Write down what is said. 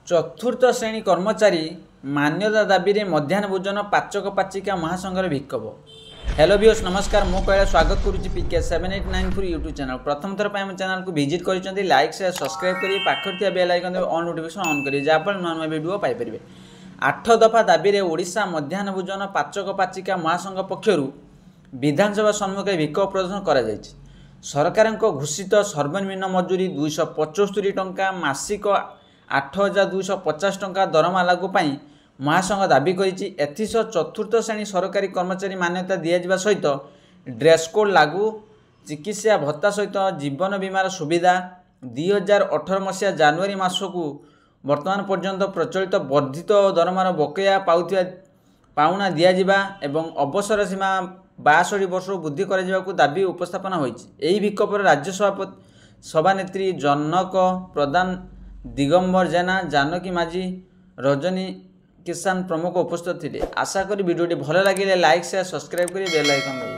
चतुर्थ श्रेणी कर्मचारी मान्यता दाबी रे मध्याह्न भोजन पाचक पाचिका महासंघर विक्षोभ। हेलो व्यूअर्स नमस्कार, मु कहला स्वागत करुच्ची पीके 7894 यूट्यूब चैनल। प्रथम थर पर चैनल को विजिट कर लाइक शेयर सब्सक्राइब करी पाखर bell icon on notification on करी जहाँफल नुआ नुआ वीडियो पाइपर। 8 दफा दाबी रे ओडिशा मध्याह्न भोजन पाचक पाचिका महासंघ पक्षर विधानसभा सम्मुख विक्षोभ प्रदर्शन करा जायछि। सरकार घोषित सर्वनिम्न मजूरी 275 टंका, मासिक 8250 टंका दरमा लागू पाई महासंघ दाबी करिछि। एथिसह चतुर्थ श्रेणी सरकारी कर्मचारी मान्यता दिया सहित ड्रेस कोड लागू, चिकित्सा भत्ता सहित जीवन बीमार सुविधा 2018 मसीहा जनवरी मासकू वर्तमान पर्यंत प्रचलित वर्धित दरमार बकेया पाउना दिया एवं अवसर सीमा 62 वर्ष वृद्धि कर दाबी उपस्थापन होइछि। एही विक्षोभ राज्यसभा सभानेत्री जनक प्रधान, दिगंबर जेना, जानकी माझी, रजनी किसान प्रमुख उपस्थित थे। आशा करी वीडियोटी भल लगे लाइक शेयर सब्सक्राइब करी बेल आइकन